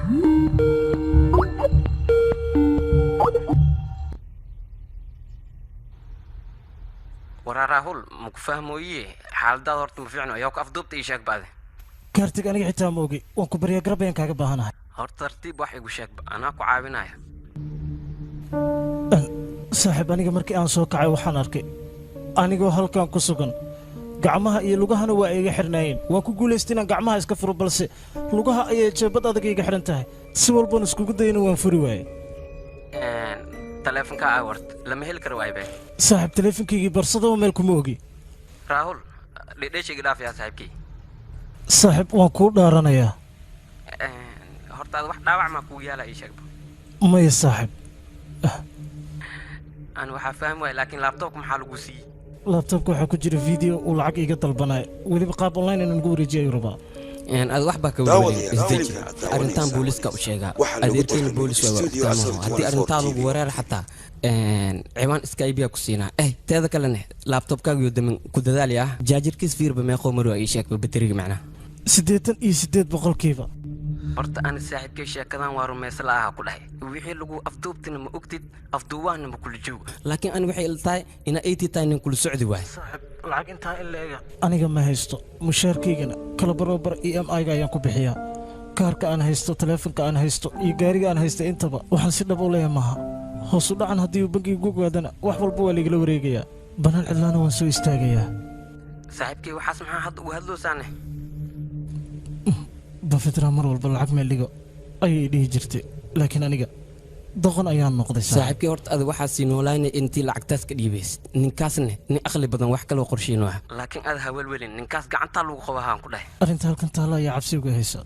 ورا راهول مكفهمو إيه حال دا هرت مفيعنو ياك أفضبت إيشاك بعد كارتك أنا حتى موجي وانكو بريا قربين كاك باهنا هرت ترتيب واحد وشاك أنا كو عاونايا صاحب أنا مركي أنا سو كعي وحنا أركي أنا جو هالكان كسوكن gacmaha iyo lugahana waa iga xirnaayeen waan ku guuleysteen gacmaha iska furo balse lugaha ay jeebad adag iga xiran tahay si walba iskugu dayna waan furi waayay telefonka awart lama heli karo waaybe saaxib telefonkaygi barsado meel kuma ogi raahul dhedheeshiga dhaaf yaa saaxibkii saaxib waan ku dhaaranayaa horta wax dhaawac ma ku yaala ii sheeg may saaxib aan waxa fahmay laakiin laptopka maxaa lagu siiyay laptopka waxa ku jira video uu lacag iga dalbanay waliba qaab online inaan ugu wareejiyo rabaa aad wax baa ka weydiin isdeji arintan booliska u sheega adeerkeen boolis waa waqtimaha hadii arintan lagu wareer xataa ciwaan skype ku siinaa teeda kalena laptopkaaga iyo damin ku dadaali ah jaajarkiis fiirba meeqo maro ay sheegba bateriga macna 88% horta aan saaxiibkay sheekadan waa rumaysan lahaa ku dhahay wixii lagu afduubtina ma ogtid afduubaana ma kula joogo laakiin aan waxay iltahay ina 80 tayn kula socdi waay saaxib lacag inta in leega aniga ma haysto mushaarkaygana kala barobar EMI ga ayaan ku bixiyaa kaarka aan haysto telefoonka aan haysto iyo gaariga aan haysto intaba waxaan si dhab u leeyahay maaha hoos u dhacan haddii bangiga ugu gaadana wax walba waa laga wareegayaa banaan cidlaana waan soo istaagayaa saaxiibkay waxaas maxaa hadda u hadloosaane بفترة مرة والبلعك من اللي أي دي جرتي لكن أنا ضغن أيام نقضي صاحبك ورت أذا واحد سينولاين أنت لعكتاس كديبس نكاسنه نأخلي بدن وحكة لو قرشينوها لكن أذا هولولين نكاس قاعد طالو خوها كله أنت هل كنت لا يعفسي وجهيسا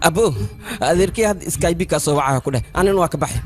أبو أذكرك هاد سكايبي كاسو وعاه كله أنا نواك بحي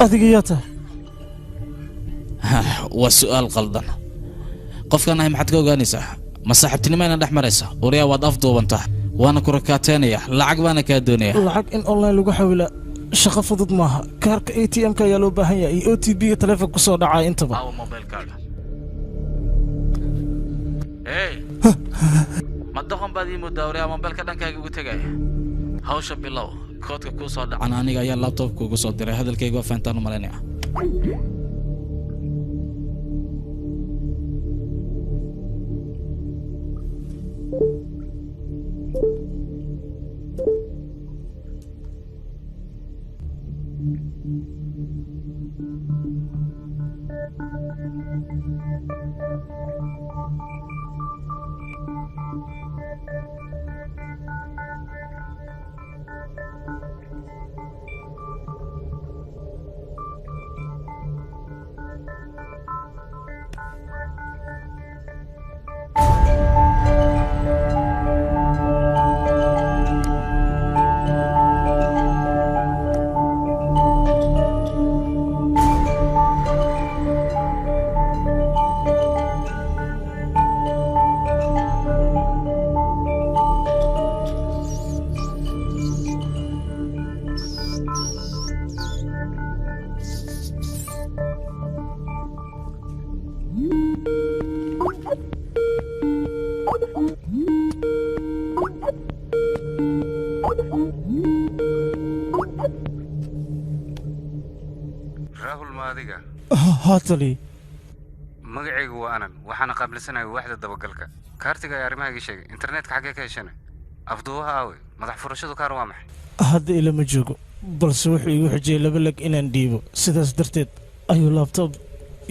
أذكياته والسؤال غلطان قف كان هاي محد كوغانيسا ما صاحبتني ما ندح مريسا وريا واد أفضل وانت وانا كركاتينيا لعق وانا كادونيا لعق إن أونلاين لو حاول شقة فضد معها كارك ATM كيالو بهيا أي OTP تلفك كسر دعاء انتبه أو موبايل كارد إيه ما تدخل بدي مدوريا موبايل كارد كاجي وتجاي هاوش بالله كودك كوسو دع أنا أنيق أيام لابتوب كوسو دري هذا الكيجو فانتانو مالنيا هاتلي مقعي وانا وحنا قبل سنة واحدة دبقلك كارتك يا رماقي شيء انترنت حقك يا شنو افضوها اوي مدح فرشدو كار وامح هذا إلى مجوجو balse wuxuu igu xijiyey laba lag inaan dhiibo sidaas darteed ayuu laptop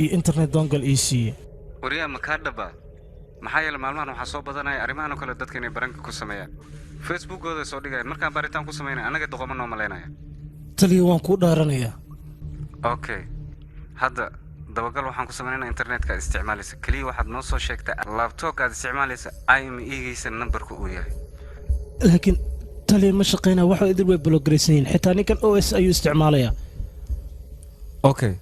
iyo internet dongle ii siiyey wariyaa ma kaa dhaba maxaa yeelay maalmahan waxaa soo badanaya arrimahan oo kale dadka inay baranka ku sameeyaan facebookooda soo dhigaya markaan baaritaan ku sameynaya anaga doqomo noo malaynaya taliya waan kuu dhaaranayaa okay hadda dabagal waxaan ku sameynaynaa internetka isticmaalaysa kaliya waxaad noo soo sheegtaa laptopka aad isticmaalaysa IME-giisa nambarka uu yahay laakiin taliya ma shaqaynaa waxa idil way blogaraysan yihiin xitaa ninkan OS ayuu isticmaalayaa okay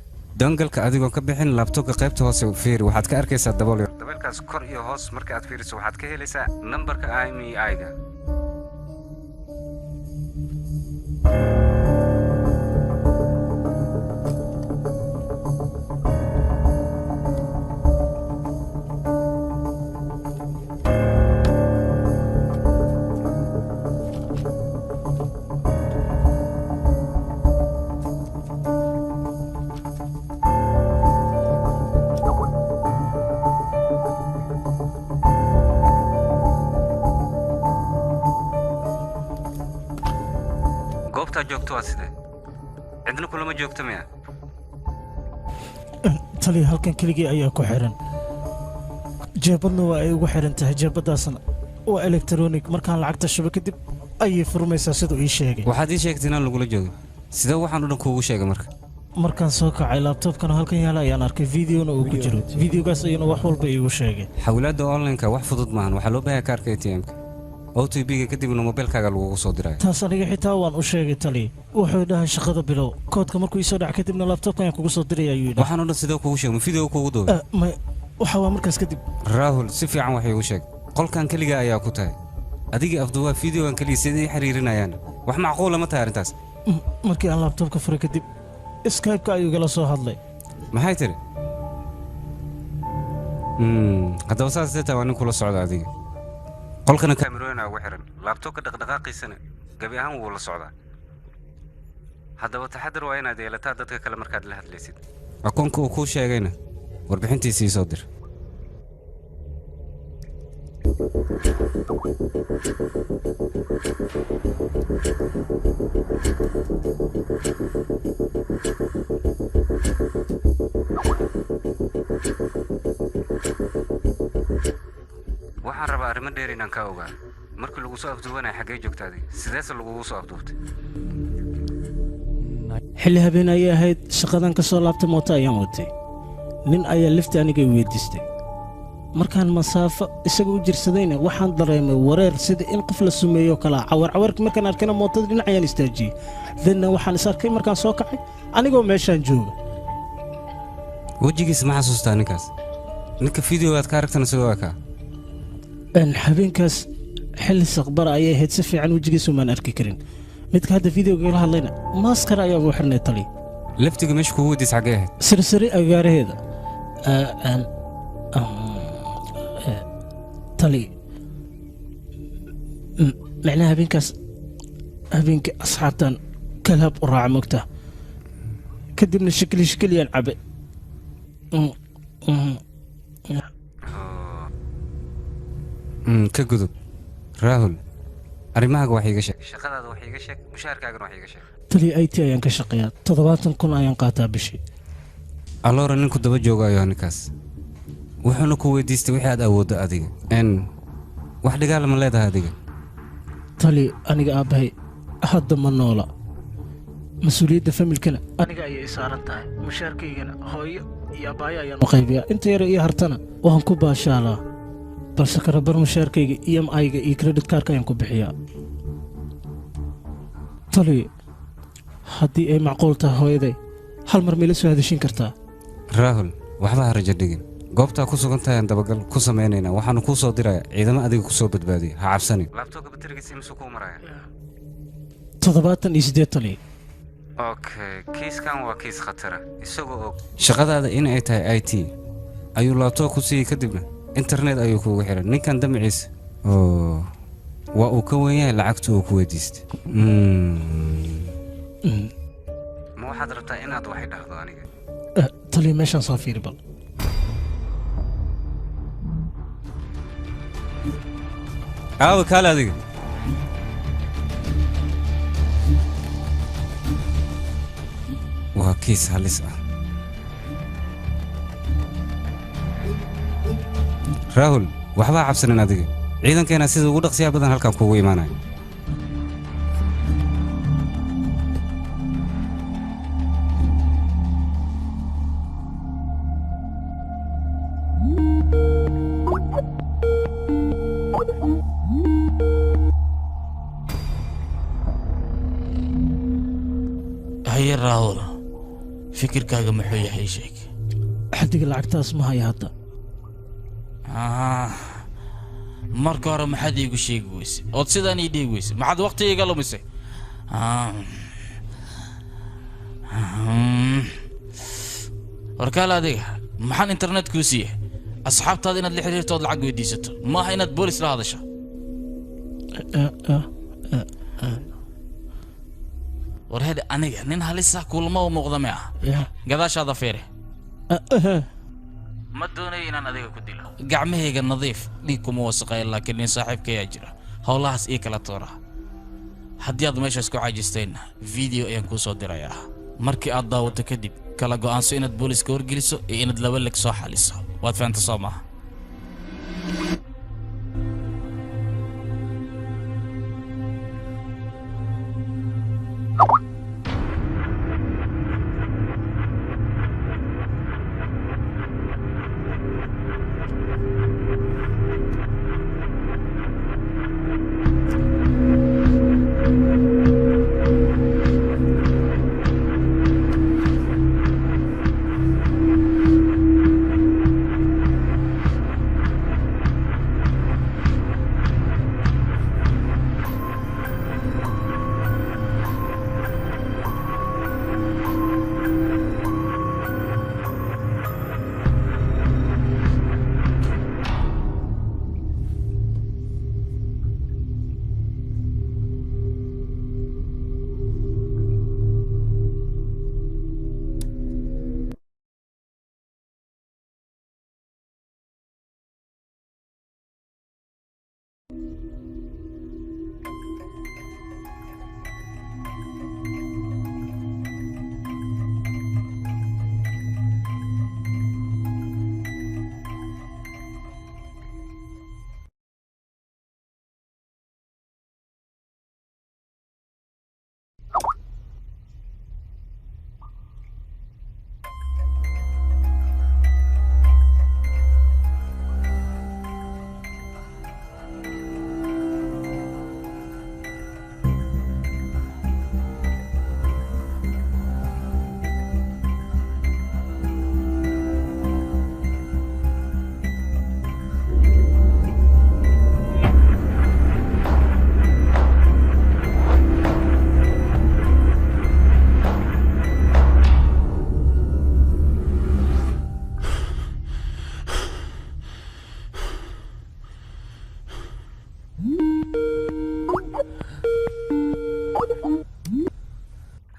dangalka adigoo ka bixin laptopka qaybta hoose fiiri waxaad ka arkaysaa daboolkaas kor iyo hoos marka aad fiiriso waxaad ka helaysaa nambarka IMEI-ga joogto waa sidee cidna kulama joogto miya taliya halkan keligii ayaa ku xiran jeebadna waa ay ugu xiran tahay jeebadaasna waa electronic markaan lacagta shubo kadib ayay furmaysaa siduu ii sheegay waxaad ii sheegtay inaan lagula joogin sidee waxaan u dhan kuugu sheegay markaan soo kacay laptopkana halkan yaala ayaan arkay videona uu ku jiro videogaas ayuuna wax walba iigu sheegay xawilaadda online-ka wax fudud maahan waxaa loo baahan kaarka ATM-ka OTP-ga kadibna mobilkaaga lagugu soo diray taas aniga xitaa waan u sheegay taliya wuxuu dhahay shaqada bilow koodka markuu ii soo dhac kadibna laptopka ayaan kugu soo diray ayuu yidhi waxaan oo dhan sidee kuugu sheegay video kuugu duubay waxa waa markaas kadib Rahul si fiican wax iigu sheeg qolkan kaliya ayaa ku tahay adiga afduwaa videogan kaliya sidii xiriirinayaan wax macquul ma tahay arintaas markii aan laptopka furay kadib Skype-ka ayuu igala soo hadlay maxay tiri haddaba saas taa waan kula socda adiga qolkana kaamirooyina ugu xiran laptopka dhaqdhaqaaqiisana gabi ahaan wuu la socdaa haddaba taxadar waa inaad yeelataa dadka kale markaad la hadlaysid akoonka uu kuu sheegayna warbixintiisii soo dir waxaan rabaa arrimo dheer inaan kaa ogaa markii lagu soo afduubanaya xaggee joogtaaday sideese lagugu soo afduubtay xilli habeen ayay ahayd shaqadan ka soo laabtay mooto ayaan watay nin ayaa lifta aniga weydiistay markaan masaafo isaga u jirsadayna waxaan dareemay wareer sida in qof la sumeeyo kala cawarka markaan arkayna mootada dhinac ayaan istaajiyey danna waxaan is arkay markaan soo kacay anigoo meeshaan jooga wejigiisa ma xasuustaa ninka videogaad ka aragtana sidoo ekaa habeenkaas xilli saqbara ayay ahayd si fiican wejigiisu maan arki karin midka hadda videoga la hadlayna maaskara ayaa ugu xirnay tali laftiga meesha kugu weydiis xaggee ahayd sirsari agaaraheeda tali macnaha habeenkii asxaabtan kalaab u raaca mogta kadibna shikiliyaan cabe ka gudub Rahul arrimahaaga wax iiga sheeg shaqadaada wax iiga sheeg mushaharkaagana wax iiga sheeg tali IT ayaan ka shaqeeyaa 70,000 ayaan qaataa bishii alloora ninku daba joogayo ninkaas wuxuuna ku weydiistay wixii aad awooddo adiga wax dhigaal ma leedahay adiga tali aniga aabbahay hadda ma noola mas-uuliyadda familkana aniga ayay saaran tahay mushaharkaygana hooyo iyo aabbaaya ayaan u qaybiyaa inta yare iyo hartana waan ku baashaalaa balse karabar mushaharkayga EMI-ga iyo credit cardka ayaan ku bixiyaa tali haddii ay macquul tahay hooyaday hal mar meela soo hadashin kartaa Rahul waxba ha rajo dhigin goobtaa ku sugan tahay aan dabagal ku samaynaynaa waxaanu kuu soo dirayaa ciidamo adiga ku soo badbaadiya ha cabsanin laabtoobka baterigiisa imisuu kuu maraya 78 tali okay kiiskan waa kiis khatara isagoo og shaqadaada in ay tahay IT ayuu laabtoob ku siiyey kadibna internet ayuu kuugu xiran ninkan damaciisa waa uu ka weyn yahay lacagta uu ku weydiistay ma waxaad rabtaa inaad wax idhaahdo aniga tali meeshaan soo fiiri bal aawa kaale adiga kiis halis ah Rahul waxba cabsanin adiga ciidankeena sida ugu dhaqsiyaha badan halkan kugu imaanayo هيا راهول فكر كاغا محوية حيشيك حدق العكتاس ما هي هذا marka hore maxaad iigu sheegi weyse ood sidaan ii dhiigi weyse maxaad waqti iga lumisay warkaale adiga maxaan internet kuu siiya asxaabtaada inaad la xiriirto ood lacag weydiisato maaha inaad boolis la hadasho war hede aniga nin halisa kulma u muuqda ma ah gadaashaada fiiri ما دوني إن أنا ذيك كديلا قعمه يجي نظيف ليكم موسقة لكن إن صاحب كياجرة هولاس إيه كلا تورا حد يض ماشي اسكو عاجزتين فيديو ينكو صدر يا مركي أضا وتكذب كلا جو أنسو إند بوليس كور جلسو إند لولك صح لسه واتفانت صامه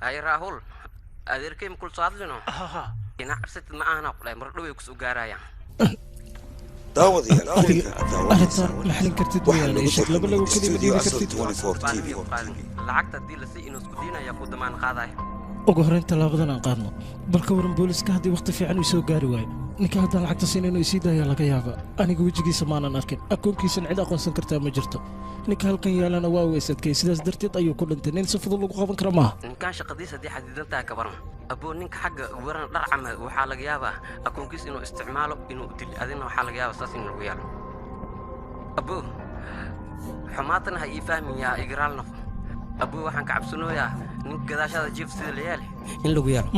هاي راهول أديركم كل صاد لنا إن عرست ما أنا قلنا مرة يكسو جارايا داودي أنا محلين كرتيد ويا إيش لما لو كذي مدينة كرتيد العقد دي لسي إنه سكودينا ياخد ما نقاضي ugu horeynta laabadan aan qaadno balka waran booliska haddii waqti fiican uu soo gaari waayo ninka haddaan lacagta siin inuu isii daaya laga yaaba aniga wejigiisa maanan arkin akoonkiisana cid aqoonsan kartaa ma jirto ninka halkan yaalana waa weysadkay sidaas darteed ayuu ku dhintay nin si fudud lagu qaban kara maaha ninkaan shaqadiisa haddii xadidantahay ka baran aboo ninka xagga waran dharcama waxaa laga yaabaa akoonkiisa inuu isticmaalo inuu dili adina waxaa laga yaabaa saas in lagu yaalo aboo xumaatana ha ii fahmin yaa igraal noqo abuu waxaan ka cabsanooyaa ninka gadaashada jiif sida la yaali in lagu yaro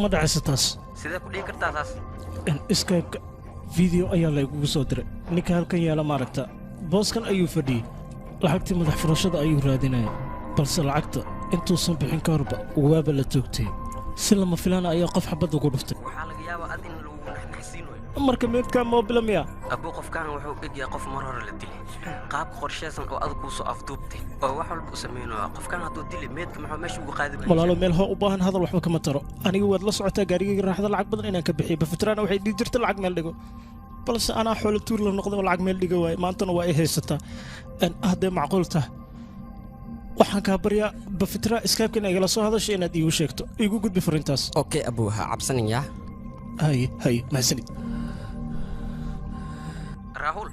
ma dhacaysa taas sidee ku dhihi kartaa taas skype video ayaa laygugu soo diray ninka halkan yaala maaragta booskan ayuu fadhiyey lacagtii madax furashada ayuu raadinaya balse lacagta intuusan bixin ka horba waaba la toogtay si lama filaana ayaa qof xabad ugu dhuftay waxaa laga yaabaa ad in lagu naxnaxsiinayo marka meedkaa moobila miya abuu qofkaan wuxuu egyahay qof mar hore la dilay qaabka qorshaysan oo adag kuu soo afduubtay oo wax walba u samaynayo qofkaan hadduu dilay meedka maxaa meesha ugu qaadi walaalo meel hoo u baahan hadal waxba kama taro aniga waad la socotaa gaarigayga raaxda lacag badan inaan ka bixiyo bafitraana waxay dhihi jirta lacag meel dhigo balse anaa xoolo tuur la noqday oo lacag meel dhiga waaye maantana waa ay haysataa haddee macquul tahay waxaan kaa baryaa bafitra iskaabkan igala soo hadashay inaad iigu sheegto iigu gudbi fariintaas okay abuuha cabsanaya hay mahadsanid raahul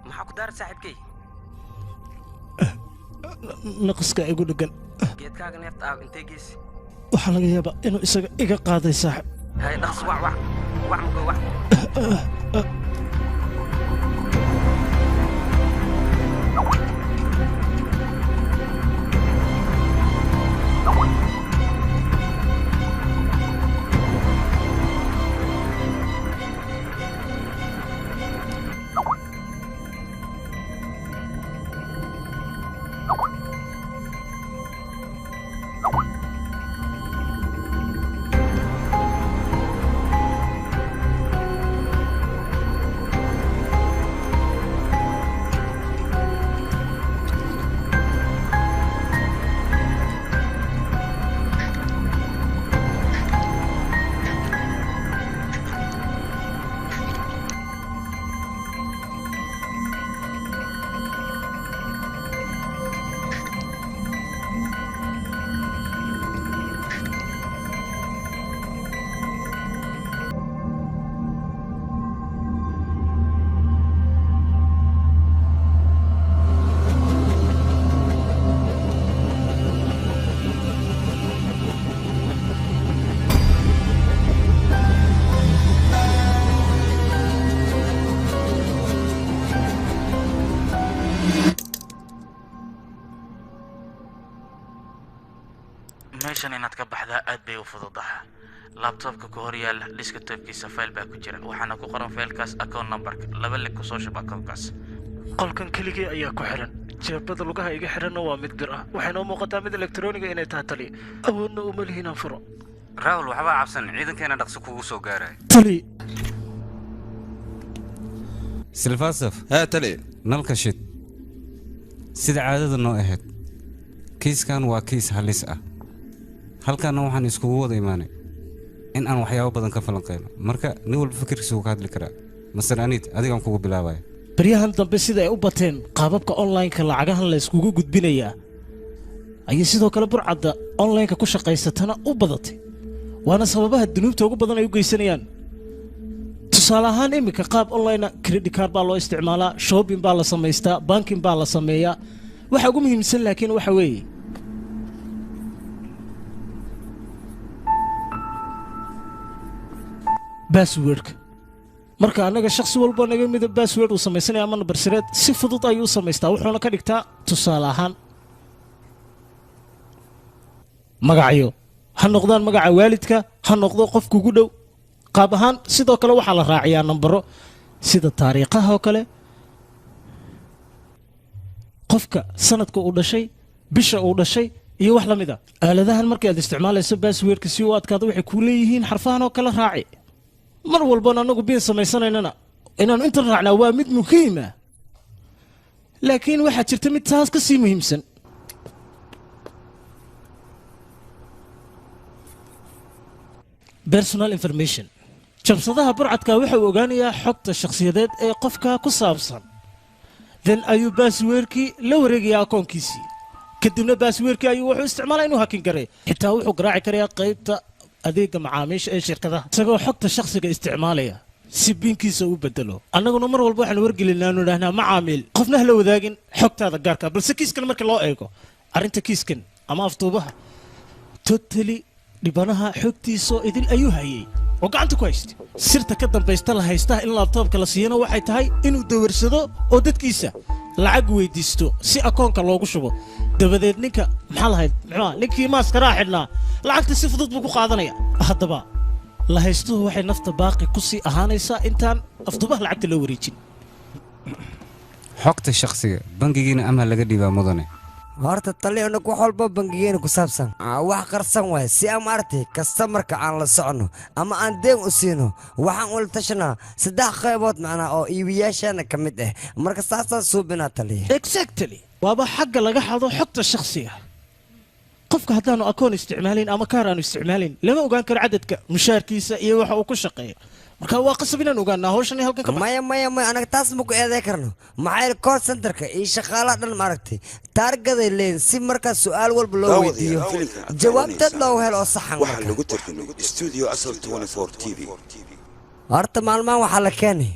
maxaa ku daaray saaxiibkay naqaska igu dhagan geedkaaga neefta ah intee geesi waxaa laga yaabaa inuu isaga iga qaaday saaxib hay dhaqs wac mugo wac meeshan inaad ka baxdaa aad bay u fududahay laptopka ku hor yaala desktopkiisa file baa ku jira waxaana ku qoran faylkaas account numberka laba link ku soo shub accountkaas qolkan keligii ayaa ku xiran jeebada lugaha iga xiranna waa mid bir ah waxayna u muuqataa mid elektarooniga inay tahay tali awoodna uma lihiin aan furo raahul waxbaa cabsan ciidankeena dhaqso kugu soo gaaraya tali silfaasaf ها تلي nalka shid sida caadada noo ahayd kiiskan waa kiis halis ah halkaana waxaan iskugu wada imaanay in aan waxyaabo badan ka falanqeyno marka nin walba fikirkiisa uu ka hadli karaa masar aniid adigaan kugu bilaabaya baryahan dambe sida ay u bateen qaababka online-ka lacagahan la iskugu gudbinayaa ayay sidoo kale burcadda online-ka ku shaqaysatana u badatay waana sababaha dunuubta ugu badan ay u geysanayaan tusaale ahaan iminka qaab online credit card baa loo isticmaalaa shopping baa la samaystaa banking baa la sameeyaa waxa ugu muhiimsan laakiin waxa weeye basswordka marka annaga shakhsi walba naga mida bassword uu samaysanaya ama nambar sireed si fudud ayuu u samaystaa wuxuuna ka dhigtaa tusaale ahaan magacyo ha noqdaan magaca waalidka ha noqdo qof kugu dhow qaab ahaan sidoo kale waxaa la raaciyaa nambaro sida taariikhaha oo kale qofka sanadka uu dhashay bisha uu dhashay iyo wax la mid a aaladahan markii aad isticmaalayso basswordka si u adkaado waxay kuu leeyihiin xarfahan oo kale raaci mar walbana annagu biin samaysanaynana inaanu inta raacnaa waa mid muhiima laakiin waxaa jirta mid taas ka sii muhiimsan personal information jabsadaha burcadka waxa uu ogaanayaa xogta shakhsiyadeed ee qofka ku saabsan then ayuu baasweerkii la wareegayaa akoonkiisii kadibna baasweerkii ayuu wuxuu isticmaalaa inuu hakin garay xitaa wuxuu garaaci karayaa qaybta adeega macaamiisha ee shirkadaha isagoo xogta shakhsiga isticmaalaya si biinkiisa u bedelo annaguna mar walba waxaan wargelinaa anu idhahnaa macaamiil qofna ha la wadaagin xogtaada gaarka balse kiiskan marka loo eego arrinta kiiskan ama afduubaha totally dhibanaha xogtiisoo idin ayuu hayay oo gacanta ku haystay sirta ka dambaysta la haystaha in laabtoobka la siiyana waxay tahay inuu dawarsado oo dadkiisa lacag weydiisto si akoonka loogu shubo dabadeed ninka maxaa lahayd ninkii maaskaraa xidhnaa lacagta si fudud buu ku qaadanaya haddaba la haystuhu waxay nafta baaqi ku sii ahaanaysaa intaan afduubaha lacagta loo wareejin xogta shakhsiga bangigiina ama laga dhiibaa mudane horta taliyanak wax walba bangigeena ku saabsan wax qarsan waay si aan maartay kastamarka aan la socono ama aan deen u siino waxaan ula tashanaa saddex qaybood macnaa oo iibiyaashaana ka mid ah marka saasaan suubinaa taliya exactly waaba xagga laga xado xogta shakhsiga qofka haddaanu akoon isticmaalayn ama kaar aanu isticmaalayn lama ogaan karo cadadka mushaarkiisa iyo waxa uu ku shaqeeyo marka waa qasab inaan ogaanaa hawshan halkan ka maya anaga taas ma ku eeday karno maxay call centerka iyo shaqaalaha dhan ma aragtay taargaday leen si markaa su'aal walba loo weydiiyo jawaabteed loo helo oo saxan waxaa lagu tarjumay studio asal 24 TV horta maalmahan waxaa la keenay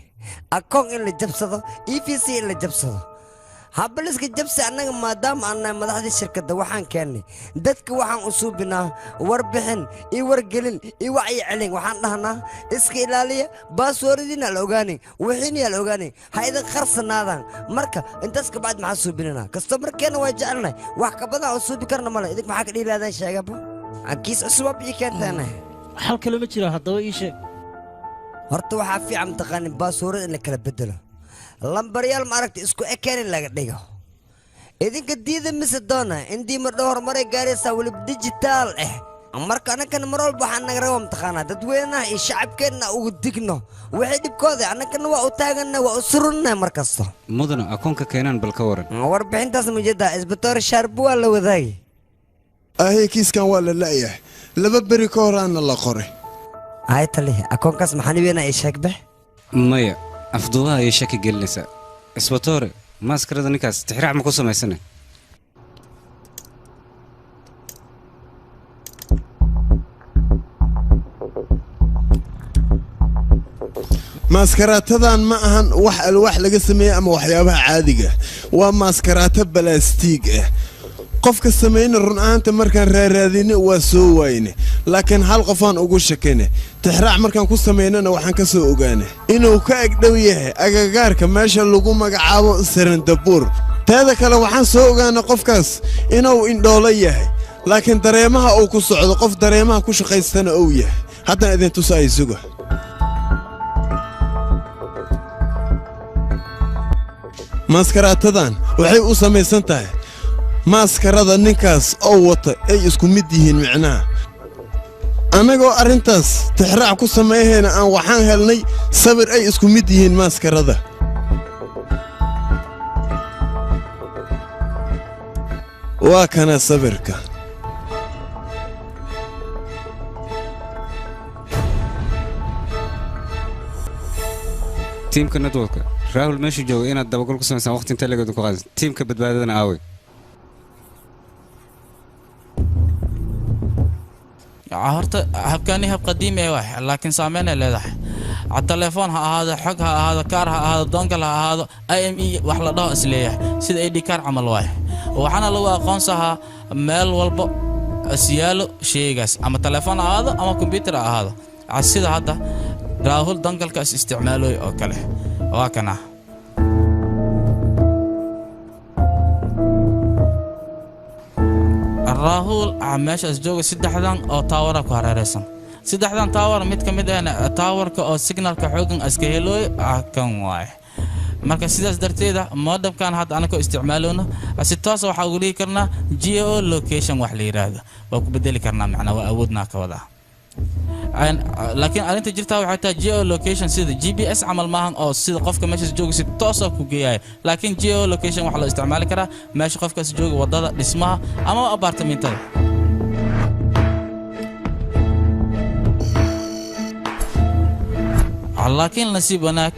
akoon in la jabsado EVC in la jabsado habaliska jabsi annaga maadaama aan nahay madaxdii shirkadda waxaan keennay dadka waxaan u suubinaa warbixin iyo wargelin iyo wacyi celin waxaan dhahnaa iska ilaaliya baaswooradiina la ogaanin wixiina la ogaanin ha idin qarsanaadaan marka intaas ka bacd maxaa suubinanaa kastoo markeena waa jecelnahay wax ka badan oo suubi karna male idink maxaa ka dhihi lahaadaan sheegaba kiis cusub waa bii keentaana xal kale ma jira haddaba ii sheeg horta waxaa fiican mataqaanin baaswoorada in la kala bedelo lambaryaal ma aragta isku ekeen in laga dhigo idinka diida mise doona in diima dhowr maray gaaraysaa weliba dijitaal marka annagana mar walba waxaa naga raba mataqaanaa dadweynaha iyo shacabkeenna ugu digno wixii dhibkooda annagana waa u taaganna waa u surunnahay mar kasta mudana akoonka keenaan bal ka waran warbixintaas mujeedaa isbitoor shaarbu waa la wadaagi ahey kiiskan waa la la'yahay 2 beri ka horaana la qoray hay tali akoonkaas maxaa nibeena ay sheegbe maya afduubaha ayay shaki gelinaysaa isbatoore maaskarada ninkaas tixraac ma ku samaysana maaskaraatadan ma ahan wax alwaax laga sameeyey ama waxyaabaha caadiga waa maaskaraato balaastiig qofka sameeyna run ahaanta markaan raaraadine waa soo waayne laakiin hal qofaan ugu shakayne tixraac markaan ku sameynana waxaan ka soo ogaane inuu ka agdhow yahay agagaarka meesha lagu magacaabo sarandabuur teeda kale waxaan soo ogaana qofkaas inuu indhoolo yahay laakiin dareemaha uu ku socdo qof dareemaha ku shaqaystana uu yahay haddana idin tusa ay suga maaskaraatadan waxay u samaysan tahay maaskarada ninkaas oo wata ay isku mid yihiin micnaha annagoo arrintaas tixraac ku sameeyahayna aan waxaan helnay sawir ay isku mid yihiin maaskarada waa kana sawirka tiimka nadwadka raahul meeshu jooga inaad dabagol ku samaysaan waqti intee lageedu ku qaadis tiimka badbaadadana aaway horta habkaani hab qadiimi ah wax laakiin saameyn ay leedahay telefoon ha ahaado xog ha ahaado kaar ha ahaado doonkal ha ahaado IME wax la dhaho isleeyahay sida ID kaar camal waay waxaana lagu aqoonsahaa meel walba siyaalo sheegaas ama telefoon ha ahaado ama computer ha ahaado sida hadda raahul dangalka isticmaalooy oo kale waa kana raahul meeshaas jooga saddexdan oo taawara ku hareeraysan saddexdan taawar mid ka mid ahna taawarka oo signalka xoogan iska helooy kan waay marka sidaas darteeda modemkan hadda anaka isticmaalona si toos waxa ugu dhigi karnaa geo location wax la yiraahdo waa ku bedeli karnaa macna waa awoodna ka wada laakiin arinta jirta waxay tahay geo location sida GPS camal maahan oo sida qofka meesha jooga si toos ah ku geeyay laakiin geo location waxa loo isticmaali karaa meesha qofkaas jooga wadada dhismaha ama apartmentada laakiin nasiib wanaag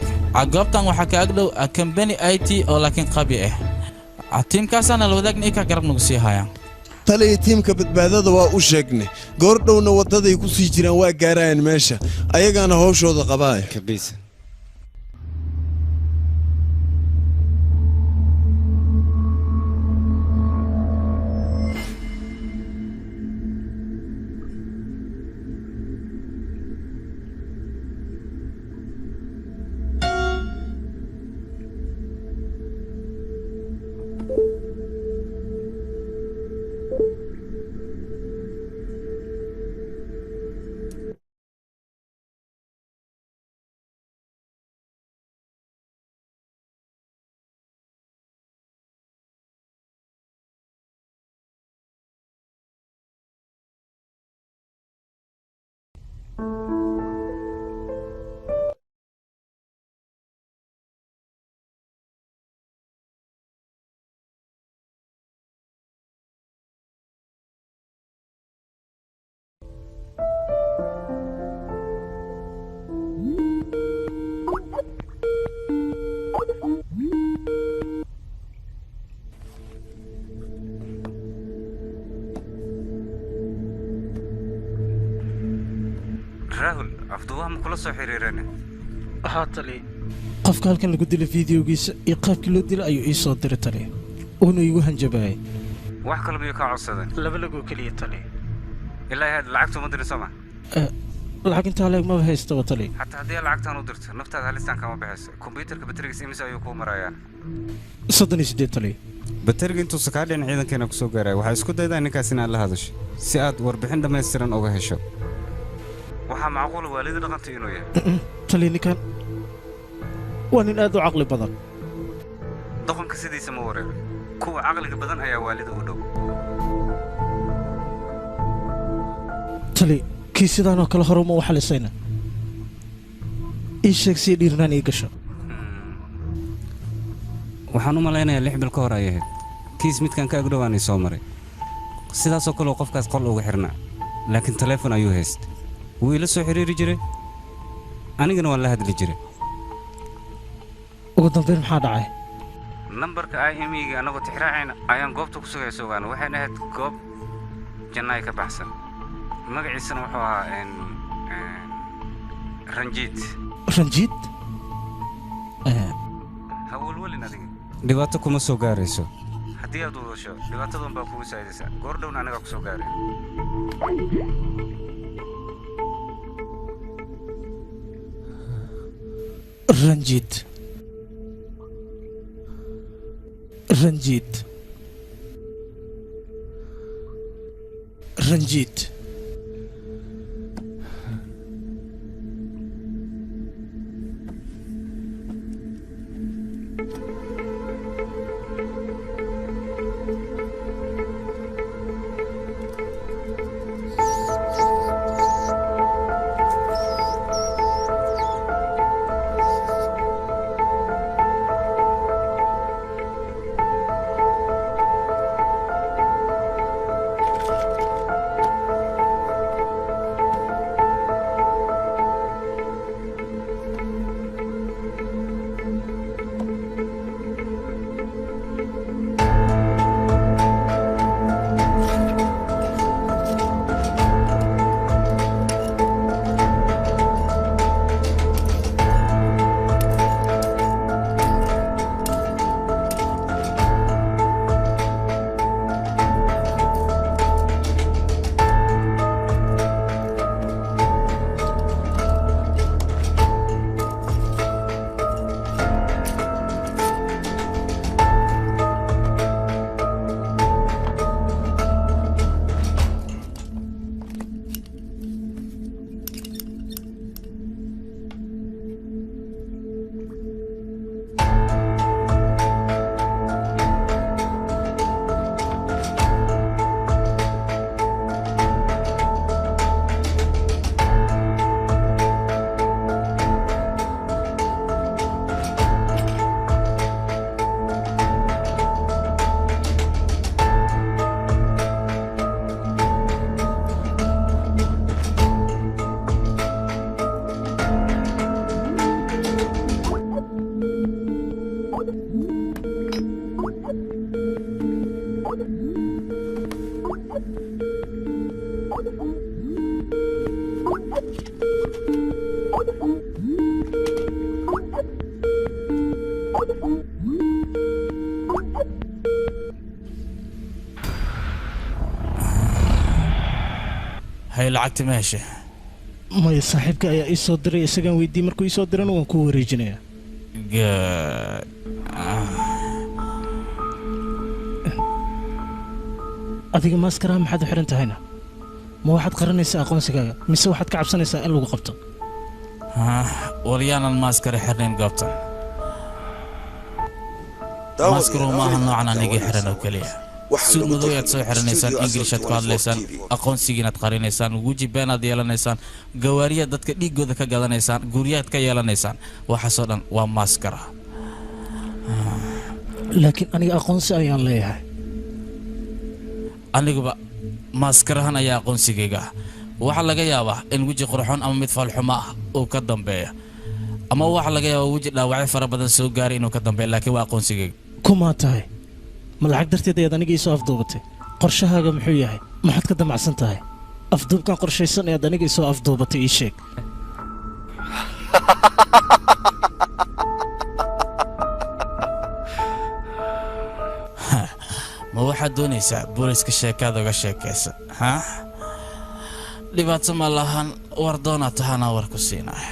goobtan waxa ka agdhow company IT oo laakiin qabi ah tiimkaasana la wadaagna ka garab nagu sii hayaan taliya tiimka badbaadada waa u sheegnay goor dhowna wadaday ku sii jiraan waa gaarayaan meesha ayagaana hawshooda qabaay kabiisa afduubaha ma kula soo xiriireen haa tali qofka halkan lagu dilay fiidiyogiisa iyo qaabkii loo dilay ayuu ii soo diray tali uuna igu hanjabaayay wax kale miyuu kaa codsadeen laba lagoo keliya tali ilaa had lacagtu ma dirin sooma lacag intaa leeg maba haystaba tali xataa haddii lacagtaan u dirto naftaada halistaan kama baxayso kombiyuutarka baterigiisa imise ayuu kuu marayaa 38 tali bateriga intuusa kaa dhicin ciidankeena ku soo gaaraya waxaa isku daydaa ninkaas inaad la hadasho si aad warbixin dhammaystiran uga hesho waxaa macquula waalida dhaqanta inuu yahay tali ninkan waa nin aad u caqli badan doqonka sidiisa ma wareego kuwa caqliga badan ayaa waalida u dhow tali kii sidaan oo kale hore uma waxalisayna ii sheeg si dhiirnaan ii gasho waxaan u malaynayaa 6 bil ka hor ay ahayd kiis midkan ka agdhowaanay soo maray sidaasoo kale qofkaas qol uga xirnaa laakiin taleefon ayuu haystay wuu ila soo xiriiri jiray anigana waan la hadli jiray ugu dambeyn maxaa dhacay nambarka IME-ga anagoo tixraacayna ayaan goobta ku sugaysa ogaana waxayna ahayd goob jannaay ka baxsan magaciisana wuxuu ahaa ranjiid hawlwalin adiga dhibaato kuma soo gaarayso haddii aad wadasho dhibaatadan baa kugu saa'idaysaa goor dhowna anagaa ku soo gaaray ranjiid هاي لعقت ماشي maya saaxiibka ayaa ii soo diray isagaan weydii markuu ii soo dirana waan ku wareejinayaa adiga maaskaraha maxaad u xiran tahayna ma waxaad qaranaysaa aqoonsigaaga mise waxaad ka cabsanaysaa in lagu qabto walyaanan maaskara xirnayn goobtan maaskaru maaha noocan anigii xiran oo keliya suud madow ayaad soo xiranaysaan ingiliishaad ku hadlaysaan aqoonsigiinaad qarinaysaan weji beenaad yeelanaysaan gawaariyaad dadka dhiiggooda ka gadanaysaan guryaad ka yeelanaysaan waxaasoo dhan waa maaskara laakiin aniga aqoonsi ayaan leeyahay aniguba maaskarahan ayaa aqoonsigayga ah waxaa laga yaabaa in weji qurxoon ama mid faalxumo ah uu ka dambeeyo ama waxaa laga yaabaa weji dhaawacyo fara badan soo gaaray inuu ka dambeeyo laakiin waa aqoonsigayga kumaa tahay ma lacag darteed ayaad aniga ii soo afduubatay qorshahaaga muxuu yahay maxaad ka damacsan tahay afduubkan qorshaysan ayaad aniga ii soo afduubatay ii sheeg ma waxaad doonaysaa booliska sheekaada uga sheekaysa ha dhibaato ma lahan war doonaa tahaanaa war ku siinaya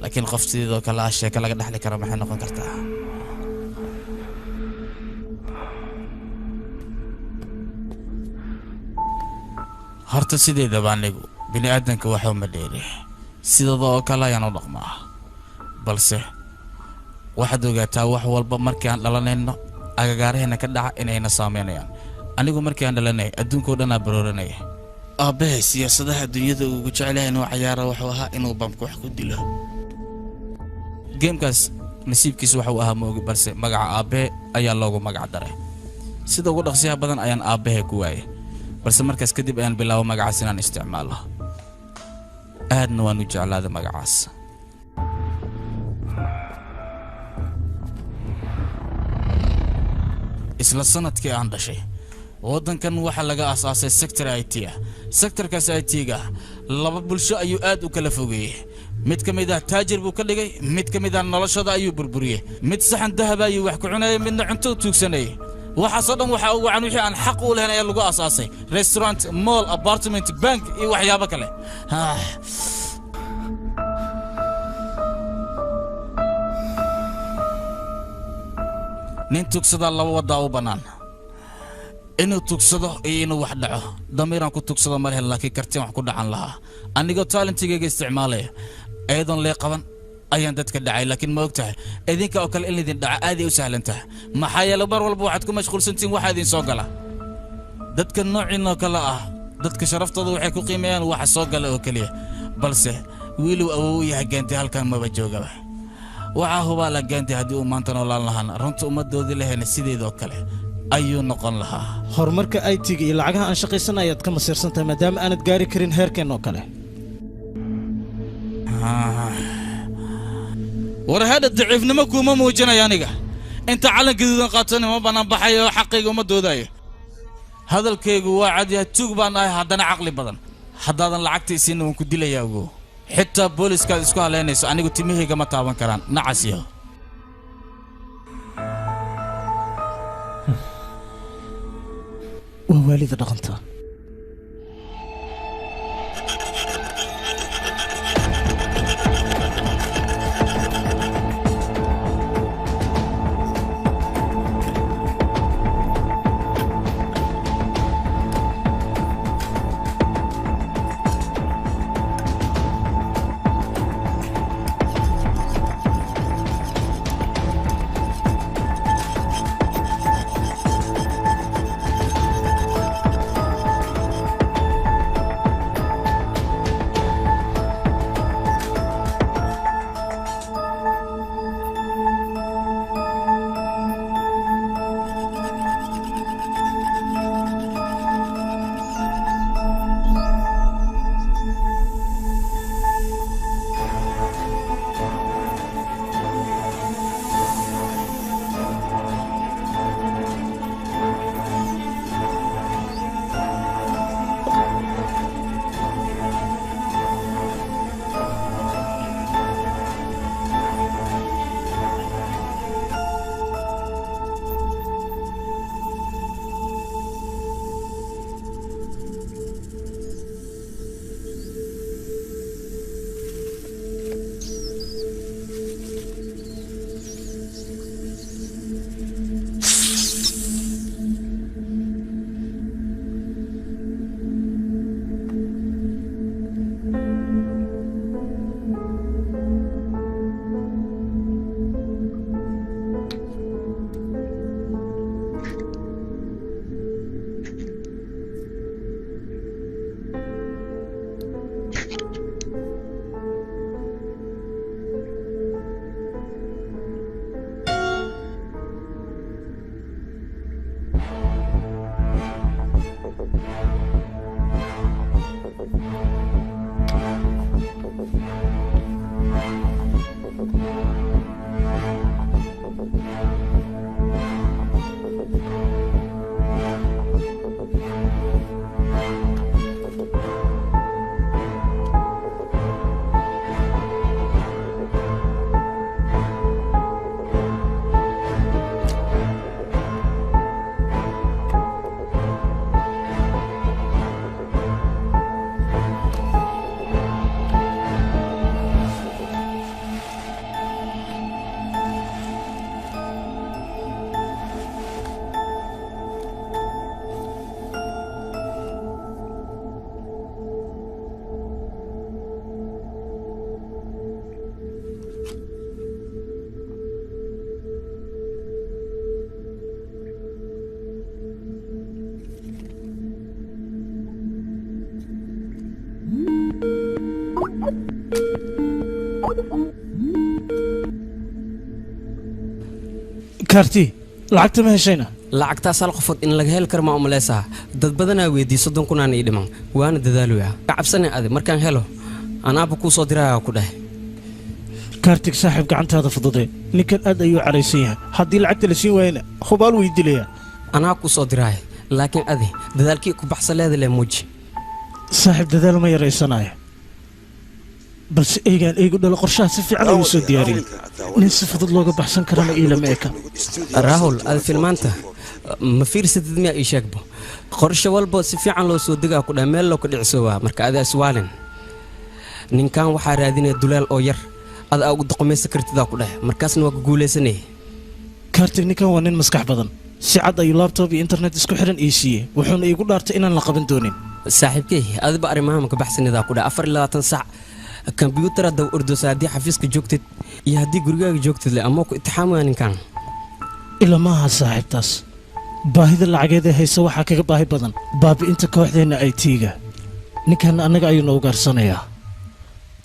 laakiin qof sidoo kale ah sheeko laga dhexli karo maxay noqon kartaa horta sideedaba anigu bini aadanka waxa uma dheeri sidoo kale ayaan u dhaqmaa balse waxaad ogaataa wax walba markii aan dhalanayno agagaaraheenna ka dhaca inayna saameynayaan anigu markii aan dhalanay adduunka oo dhan aan barooranaya aabbahay siyaasadaha dunyada ugu jecel yahay inuu cayaaro wuxuu ahaa inuu bamka wax ku dilo geemkaas nasiibkiisu waxa uu ahaa moogi balse magaca aabbe ayaa loogu magac daray sida ugu dhaqsiyaha badan ayaan aabbahay ku waayay balse markaas kadib ayaan bilaabo magacaas inaan isticmaalo aadna waan u jeclaaday magacaas isla sanadkii aan dhashay waddankan waxaa laga aasaasay sector IT sectorkaas IT-ga laba bulsho ayuu aad u kala fogeeyey mid ka mid ah taajir buu ka dhigay mid ka mid ah noloshooda ayuu burburiyey mid saxan dahab ayuu wax ku cunayay midna cunto u tuugsanayay waxaasoo dhan waxaa ugu wacan wixii aan xaq u lahayn ayaa lagu aasaasay restaurant mall apartment bank iyo waxyaabo kale nin tugsada laba waddaa u bannaan inuu tugsado iyo inuu wax dhaco damiiraan ku tugsado ma lehen laakiin kartiin wax ku dhacan lahaa anigoo taalentigayga isticmaalaya ayadoon lee qaban ayaan dadka dhacay laakiin ma og tahay idinka oo kale in laydin dhaco aaday u sahlan tahay maxaa yeelay mar walba waxaad ku mashquulsantiin waxaa idin soo gala dadka noociinoo kale ah dadka sharaftooda waxay ku qiimeeyaan waxa soo gala oo keliya balse wiiluu awow u yahay gaanti halkan maba joogaba waxaa hubaa la gaanti haddii uu maanta noolaan lahaana runta ummaddoodii lahayna sideedoo kale ayuu noqon lahaa horumarka IT-ga iyo lacagaha aan shaqaysan ayaad ka masiirsan tahay maadaama aanad gaari karin heerkeen oo kale war hadda daciifnimo kuma muujinaya aniga inta calan gaduudan qaatana ma banaan baxayo xaqayga uma doodayo hadalkaygu waa cad yahay tuug baan ahay haddana caqli badan haddaadan lacagta isiina waan ku dilayaa ogo xitaa booliskaad isku haleynayso anigu timahayga ma taaban karaan nacasiyo waa waalida dhaqanta كارتي لعقت ما هشينا lacagtaas hal qofood in laga heli karo ma umaleysaa dad badanaa weydii 30 kun aan ii dhiman waana dadaaloyaa ka cabsanay adi markaan helo anaaba kuu soo dirayaa ku dhahay كارتك صاحب قعنتها فضضي نكن أد أيو عريسيها هدي لعقت لسين وين خبال ويدليا anaa kuu soo diraaya laakiin adi dadaalkii ku baxsan leeda le muuji صاحب دذال ما يريسنايا بس إيجان إيجو دل قرشات سفي على يسود دياري نصف فضل لوجا بحسن كرنا إلى ميكا راهول adi filmaanta ma fiirsatid miyaa ii sheegbo qorshe walba si fiican loo soo degaa ku dhahay meel loo ka dhicsoobaa marka adaa iswaalin ninkan waxaa raadinaya dulaal oo yar adaa ugu doqomaysa kartidaa ku dhahay markaasna waa ku guulaysanaya كارتك نكن ونين مسكح بدن سعد أي لابتوب إنترنت إسكو حرن إيشية وحنا يقول دارت إن لقبن دونين saaxiibkay adiba arrimaha ma ka baxsanidaa ku dhahay 24 saac كمبيوتر دو أردو سادي حفيزك جوكتد يهدي قرقاك جوكتد لأموك اتحامها نكان إلا ما ها صاحب تاس باهي ذا العقيدة هي سوا حكاك باهي بدن بابي انت كوحدين اي تيغا نكان انك ايو نوغار صنايا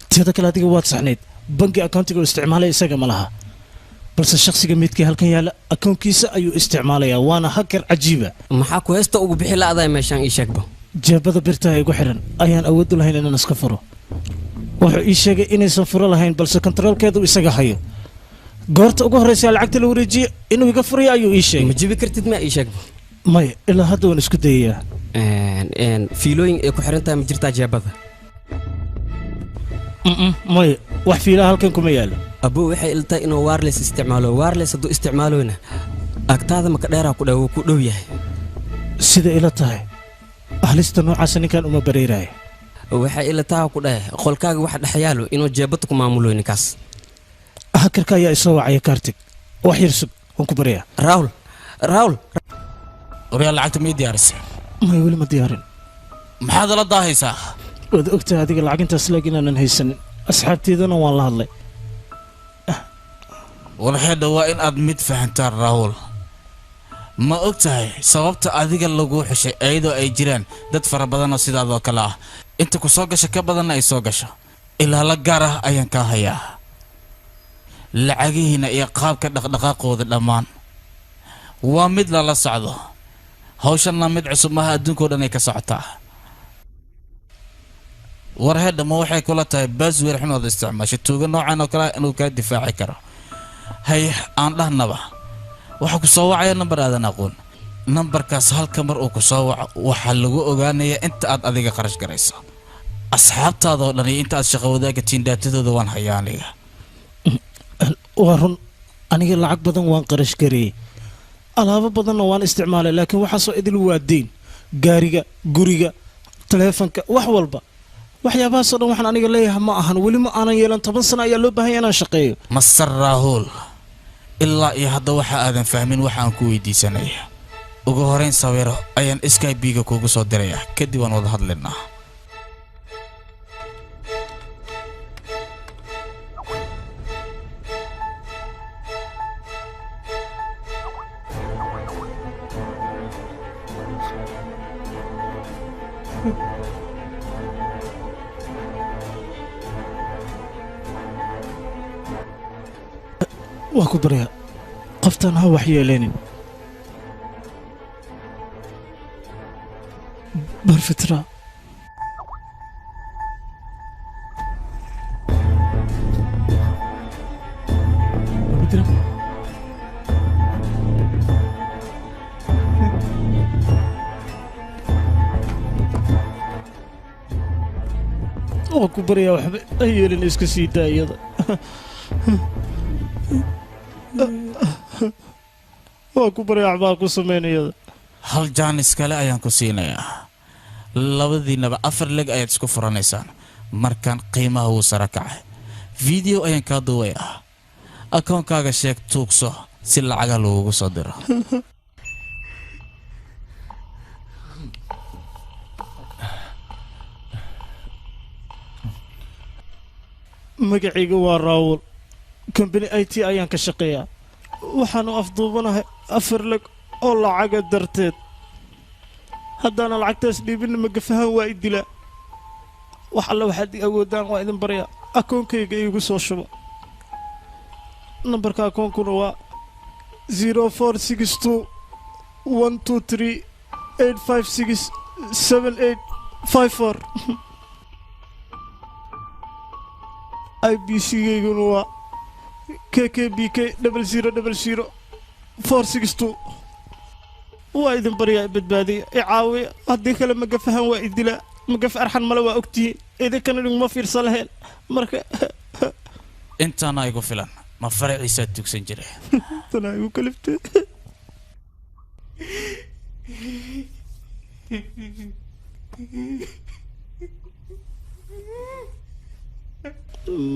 تيدا كلا ديغا واد سحنيد بنكي اكونتيغو استعمالي اساقا ملها بلس الشخصي ميدكي هالكن يالا اكون كيسا ايو استعماليا وانا هكر عجيبة maxaa ku heesta ugu bixi la'aday meeshaan ii sheegbo jeebada birta igu xiran ayaan awood u lahayn inaan iska furo wuxuu ii sheegay inaysan furo lahayn balse kontaroolkeedu isaga hayo goorta ugu horeysa lacagta la wareejiyo inuu iga furayo ayuu ii ma sheegay jibi kartid ma ii sheegbo may ilaa hadda waan isku dayayaa fiilooyin ay ku xiran tahay ma jirtaa jeebada may wax fiilaa halkan kuma yaalo abuu waxay iltahay inuu wireless isticmaalo wireless hadduu isticmaaloyna agtaada maka dheeraa ku dhaw wuu ku dhow yahay sida ila tahay halista noocaasa ninkan uma bareeraya waxay ila tahay ku dhahay qolkaaga waxa dhex yaalo inuu jeebada ku maamulo ninkaas hakarka ayaa isoo wacaya kaartig wax yar sug waan ku baryaa raul وريال لعقت مي ديارس may weli ma diyaarin maxaad la daahaysaa waad ogtahay adiga lacag intaas laakiin aanan haysanin asxaabteedana waan la hadlay warxeedha waa in aad mid fahantaan raahul ma ogtahay sababta adiga lagu xushay ayadoo ay jiraan dad fara badan oo sidaadoo kale ah inta ku soo gasha ka badanna ay soo gasho ilaa la gaar ah ayaan kaa hayaa lacagihiina iyo qaabka dhaqdhaqaaqooda dhammaan waa mid lala socdo hawshanna mid cusub maaha adduunkao dhan ay ka socotaa warheedha ma waxay kula tahay baasweer xunood isticmaashay tuuga noocan oo kale inuu kaa difaaci karo hay aan dhahnaba waxa ku soo wacaya nambar aadan aqoon nambarkaas halka mar uu ku soo waco waxaa lagu ogaanayaa inta aad adiga qarash garayso asxaabtaada oo dhan iyo inta aad shaqo wadaaga tiindaatadooda waan hayaa aniga waa run aniga lacag badan waan qarash gareeyey alaabo badanna waan isticmaalay laakiin waxaasoo idil waa deyn gaariga guriga taleefanka wax walba waxyaabahaasoo dhan waxaan aniga leeyahay ma ahan weli ma aanan yeelan 10 sano ayaa loo baahan yahay inaan shaqeeyo masar raahul ilaa iyo hadda waxa aadan fahmin waxaan ku weydiisanaya ugu horeyn sawiro ayaan skype-ga kuugu soo dirayaa kadib waan wada hadlaynaa waa ku baryaa qoftaan ha wax yeeleenin barfitra waa ku baryaa waxba ha yeelin iska sii daa iyada waa ku baryaa waxbaa ku samaynayada hal jaanis kale ayaan ku siinayaa labadiinaba 4 leg ayaad isku furanaysaan markaan qiimaha wuu sara kacay video ayaan kaa duubayaa akoonkaaga sheeg tuugso si lacaga loogu soo diro magacayga waa raawul company IT ayaan ka shaqeeyaa waxaanu afduubanahay 4 leg oo lacaga darteed haddaana lacagtaas dhiibinna magafahaan waa i dilaa wax alle waxaad awoodaan waa idin baryaa akoonkayga iigu soo shubo nambarka akoonkuna waa 0462 123 856 7854 IBC-gayguna waa KKBK 0000 462 waa idin baryaa badbaadiya caawiya haddii kale magafahan waa idila magaf arxan male waa ogtihiin idinkana dhiguma fiirsan lahayn marka intaana igu filan ma faraciisa tugsan jire tana igu kaliftay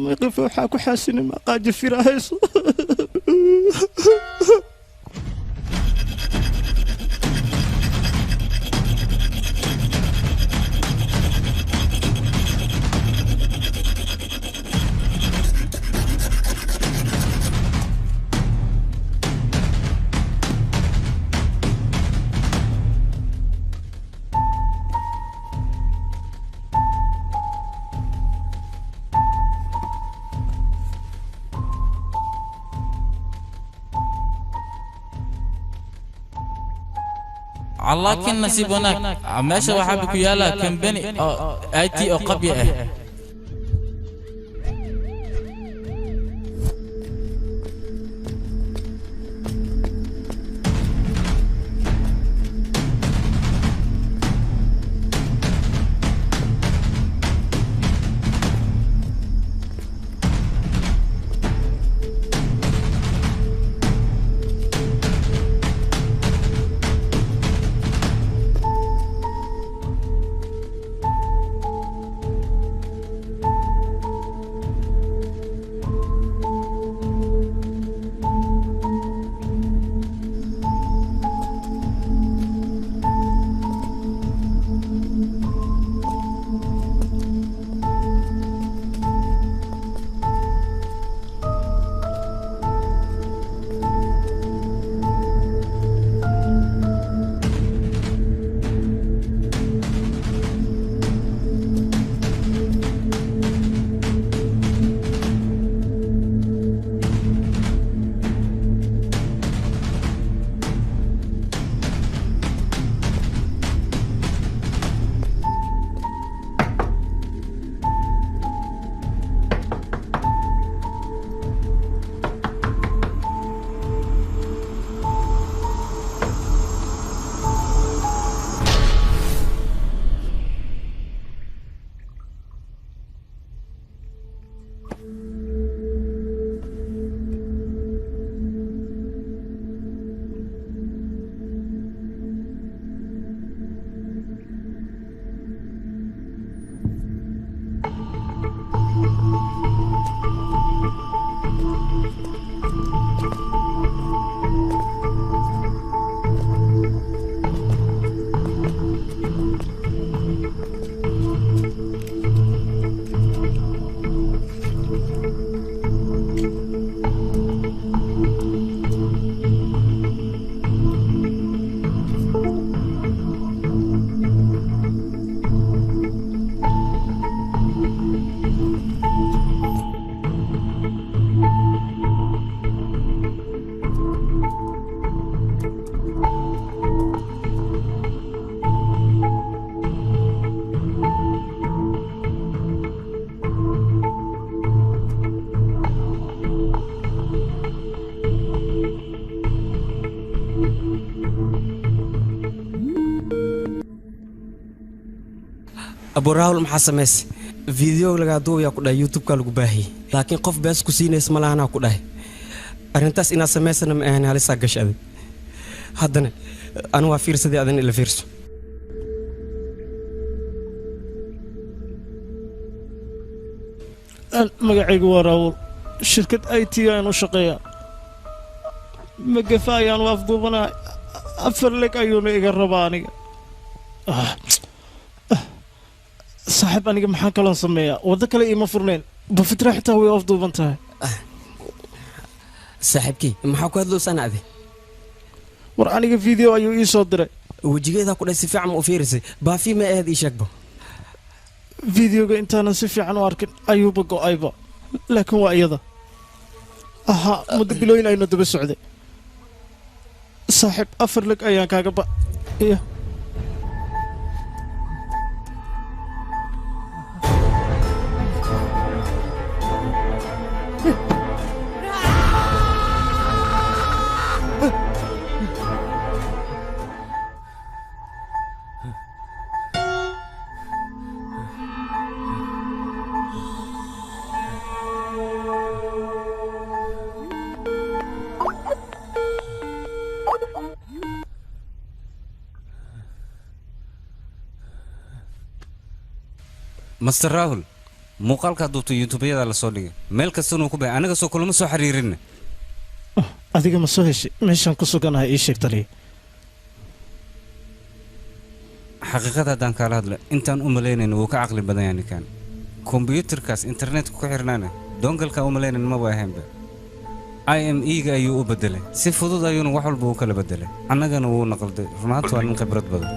magaf waxaa ku xaasina maqaaji firahayso لكن نسيب هناك ماشي وحابك يالا كمبني اي تي او قبيه أبو راول محسمس فيديو لقى دويا كده يوتيوب كالو باهي لكن قف بس كسينة اسم الله أنا كده أرنتاس إنا سمسنا أنا هالي ساقش أبي هادنا أنا وافير سدي أذن إلا فيرسو magacaygu waa raawul shirkad IT aan u shaqeeyaa magafaayaan waa afduubanahay afar leg ayuuna iga rabaa aniga saaxiib aniga maxaan kaloo sameeyaa waddo kale iima furnayn bafitra xitaa way afduuban tahay saaxiibkii maxaa ku hadlowsan adi war aniga video ayuu ii soo diray wejigeeda ku dhahay si fiican ma u fiirisay baafi ma ahayd ii sheegbo فيديوغا انتانا سيفي عن واركن أيوبا قو أيبا لكن وأيضا أها مدبلوين أي ندب السعودي صاحب أفر لك أيان كاقبا إيه master rahul muuqaalka duubta youtube-yada la soo dhigay meel kasta inuu ku baa anaga soo kulama soo xiriirin adiga ma soo heshay meeshaan ku suganahay ii sheeg taliya xaqiiqada haddaan kaala hadlo intaan u malaynayno wuu ka caqli badan yahay ninkan kombiyuutarkaas internetka ku xirnaana doongalka u malaynayn maba ahaynba IME-ga ayuu u bedelay si fudud ayuuna wax walba u kala bedelay annagana wuu naqalday runaantu waa nin khibrad badan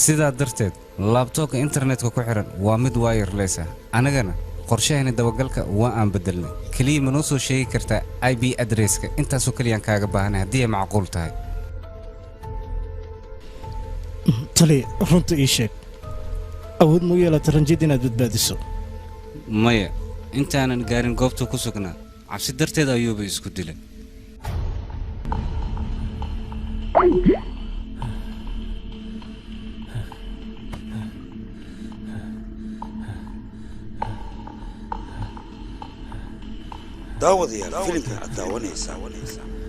sidaa darteed laabtoobka internetka ku xiran waa mid wireless ah anagana qorshahayna dabagalka waa aan bedelnay kaliya ma noo soo sheegi kartaa IP adresska intaasoo kaliyaan kaaga baahanay haddii ay macquul tahay taliya runta ii sheeg awood mu yeelata ranjid inaad badbaadiso maya intaanan gaarin goobta ku sugnaa cabsi darteed ayuuba isku dilay daawadayaal filimkan aad daawanaysaa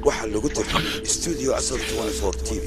waxaa lagu tarjumay studio asal 24 TV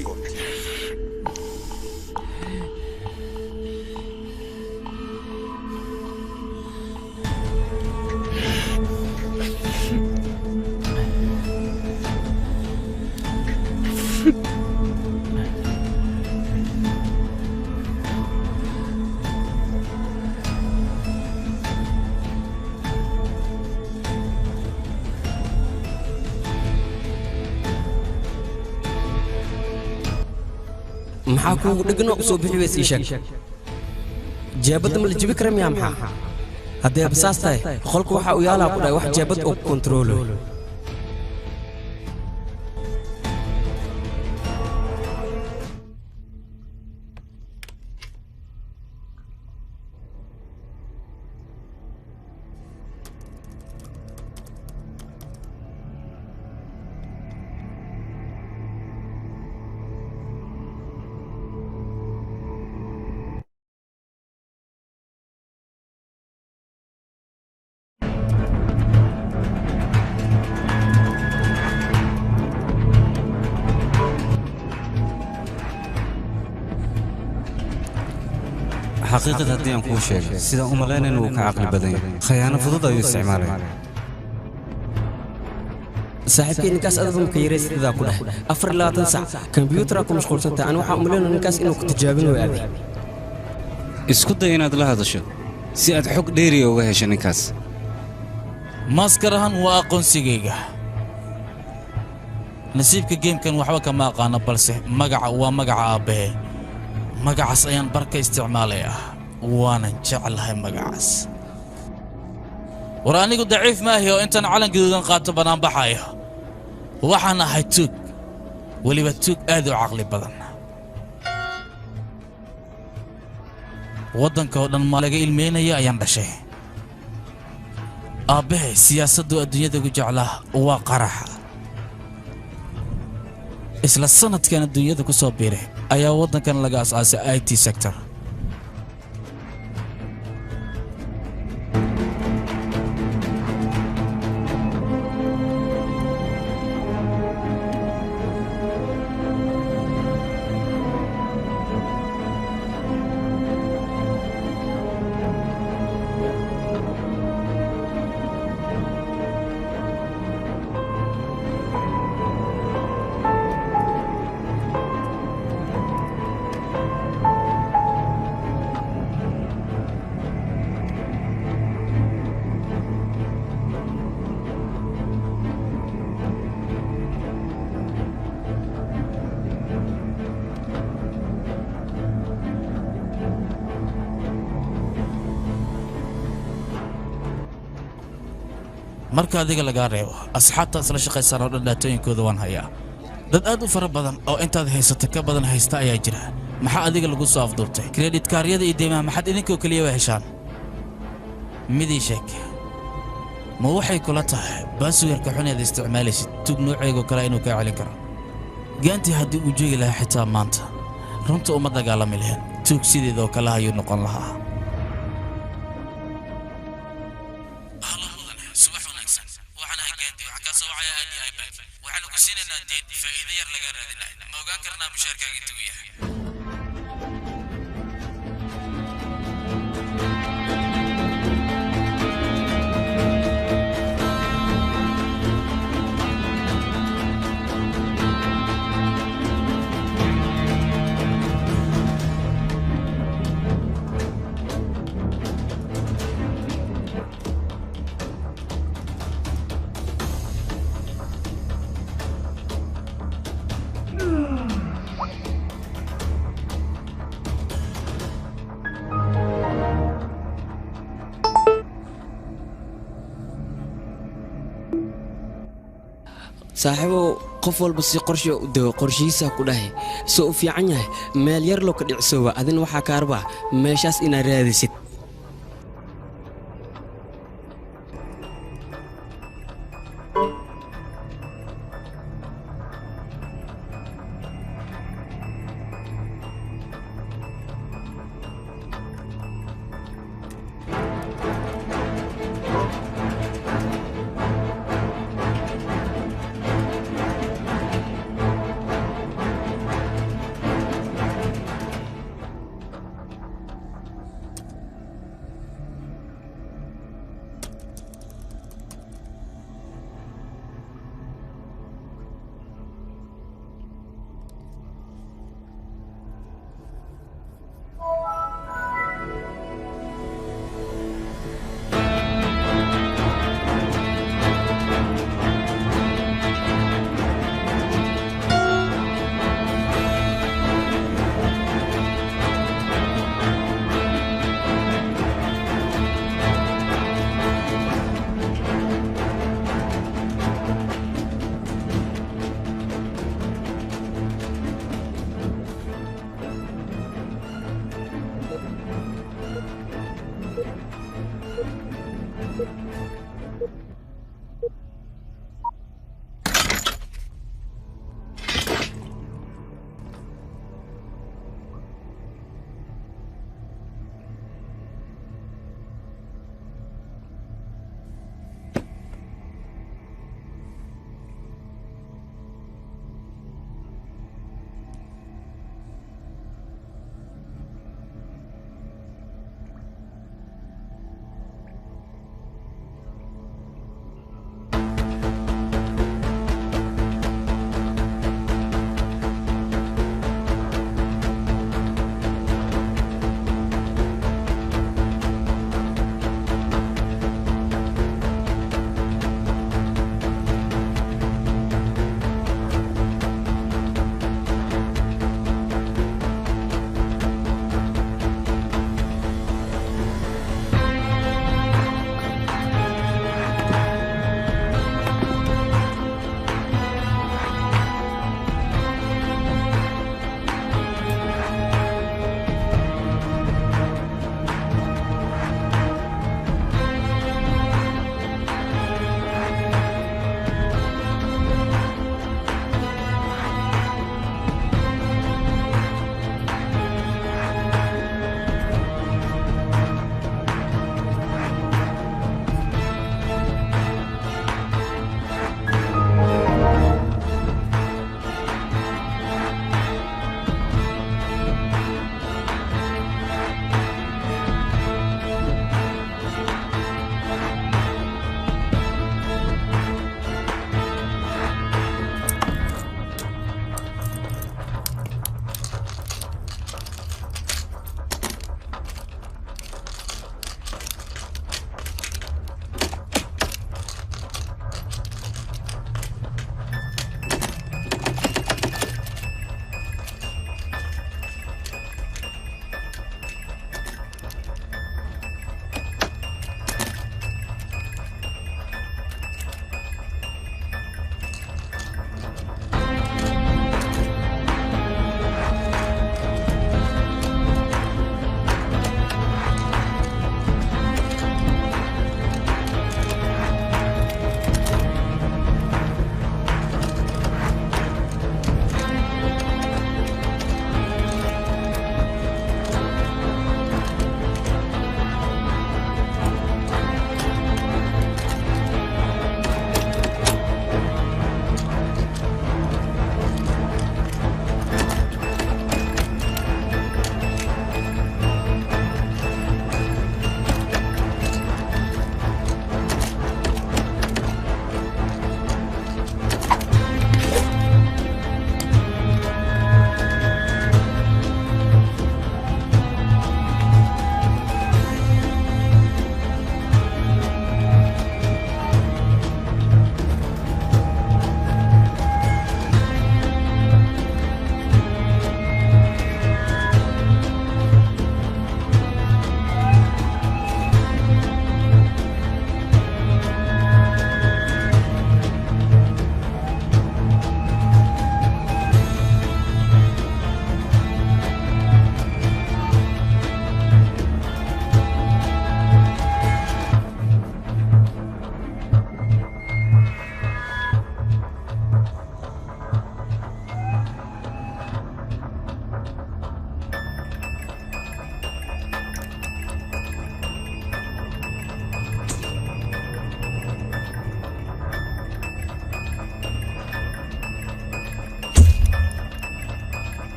maxaa kuugu dhegno u soo bixi weysii sheeg jeebadda ma la jibi kara miyaa maxaa haddee basaas tahay qolku waxa uu yaalaa ku dhahay wax jeebad oo kontaroolo xaqiiqada haddii aan kuu sheegay sidaan u malaynayna wuu ka caqli badan yahay khayaano fudud ayuu isticmaalaya saaxiibkii ninkaas adaba maka yaraysidaa ku dheh 24 sac kombiyuutara ku mashquulsantahay ani waxaan u malaynaya ninkaas inuu ku tijaabin way aday isku day inaad la hadasho si aad xog dheeriya uga hesho ninkaas maaskarahan waa aqoonsigayga nasiibka geemkan waxba kama aqaano balse magaca waa magaca aabbahe magacaas ayaan barka isticmaalayaa waanan jeclahay magacaas war anigu daciif maahi oo intaan calan gaduudan qaato bannaan baxayo waxaan ahay tuug weliba tuug aad u caqli badan waddanka oo dhan maa laga ilmeynaya ayaan dhashay aabbahe siyaasaddu adduunyada ugu jeclaa waa qaraxa isla sanadkan adduunyada ku soo biiray ayaa waddankan laga asaasay IT sector marka adiga laga reebo asxaabta isla shaqaysan oo dhaatooyinkooda waan hayaa dad aad u fara badan oo intaad haysato ka badan haysta ayaa jira maxaa adiga lagu soo afduubtay credit card-yada iyo deymaha maxaad idinkoo kaliya waa heshaan midii sheeg ma waxay kula tahay baasweerka xuneed isticmaalaysid tug nooceego kale inuu kaa celin karo gaantii haddii uu joogi lahaa xitaa maanta runta uma dagaalami lahayn tug sideedoo kale ayuu noqon lahaa saaxiibo qof walba si qorshe u dawo qorshiisa ku dhahay soo u fiican yahay meel yar loo ka dhicsowa adin waxa ka arba meeshaas ina raadisid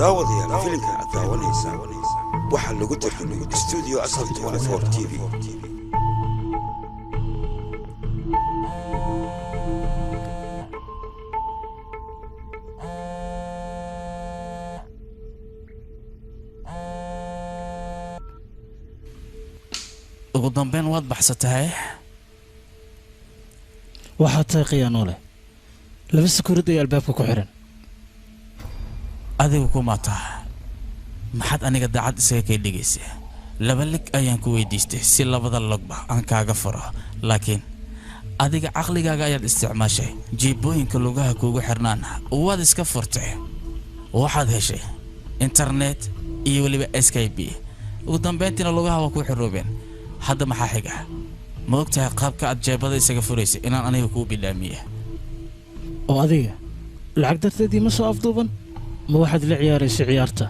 daawadayaal filimka aad daawanaysaa waxaa lagu tarjumay studio asal 24 TV. ugu dambeyn waad baxsatahay waxaa tahay khiyaano leh laba sakuurad ay albaabka ku xiran adigu kuma taha maxaad aniga daacad isaga kay dhigaysaa laba lig ayaan ku weydiistay si labada logba aan kaaga furo laakiin adiga caqligaaga ayaad isticmaashay jiibooyinka lugaha kuugu xirnaana waad iska furtay waxaad heshay internet iyo weliba skype ugu dambeyntiina lugaha waa ku xiroobeen hadda maxaa xiga ma ogtahay qaabka aad jeebada isaga furaysay inaan aniga kuu bidhaamiya oo adiga lacag darteedii ma soo afduuban ma waxaad la ciyaaraysay ciyaarta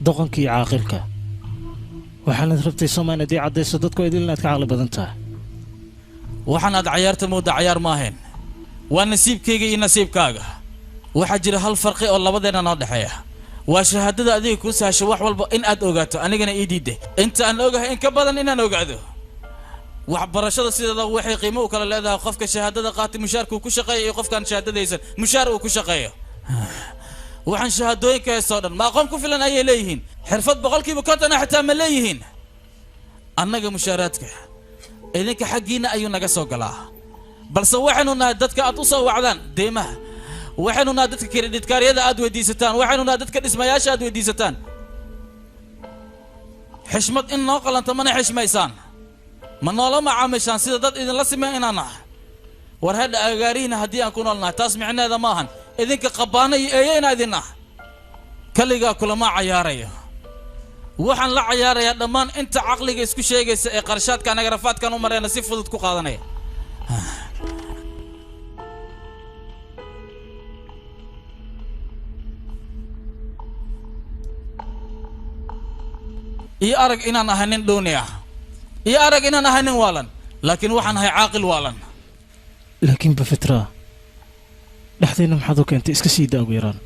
doqonka iyo caaqilka waxaanad rabtay Soomaaliya haddii caddayso dadku idil inaad ka caqli badan tahay waxaan aad ciyaarta mooda ciyaar ma ahayn waa nasiibkayga iyo nasiibkaaga waxaa jira hal farqi oo labadeena noo dhexeeya waa shahaadada adiga kuu sahasho wax walba in aad ogaato anigana ii diiday inta aan ogahay in ka badan inaan ogaado waxbarashada sideeda waxay qiimo u kala leedahay qofka shahaadada qaatay mushaarku ku shaqeeyo iyo qofkaan shahaadadaysan mushaar uu ku shaqeeyo waxaan shahaadooyinka heestoo dhan ma aqoon ku filan ayay leeyihiin xirfad 50% xitaa ma leeyihiin annaga mushaaraadka idinka xaggiina ayuu naga soo galaa balse waxaanu nahay dadka aad u soo wacdaan deemaha waxaanu nahay dadka credit card-yada aad weydiisataan waxaanu nahay dadka dhismayaasha aad weydiisataan xishmad in noo qalanta mana xishmaysaan ma noola macaamishaan sida dad idinla simeen inaan nahay war hadda agaariina haddii aan ku noolnahay taas micneeda ma ahan idinka qabaana iyo eeyayna idin ah kaligaa kulama cayaarayo waxaan la cayaarayaa dhammaan inta caqliga isku sheegaysa ee qarshaadka anaga rafaadkan u marayna si fudud ku qaadanaya iyo arag inaan ahay nin dhuuni ah iyo arag inaan ahay nin waalan laakiin waxaan ahay caaqil waalan laakiin bafitra dhexdayna maxaad u keentay iska sii daa ugu yaraan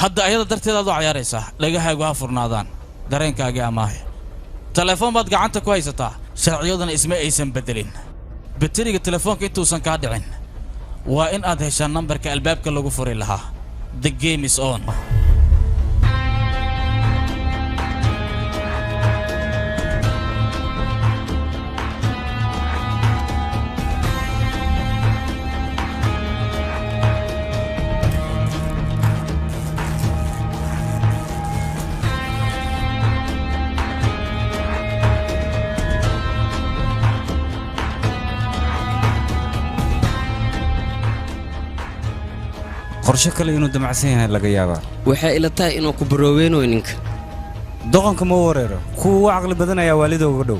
hadda ayada darteedaad u cayaaraysaa dhagahaagu ha furnaadaan dareenkaagii amaahe telefoon baad gacanta ku haysataa sharciyaduna isma aysan bedelin bateriga telefoonka intuusan kaa dhicin waa in aad heshaan nambarka albaabka lagu furi lahaa the game is on qorshe kale inuu damacsan yahay laga yaabaa waxay ila tahay inuu ku barooweynayo ninka doqonka ma wareero kuwa ugu caqli badan ayaa waalidooga dhow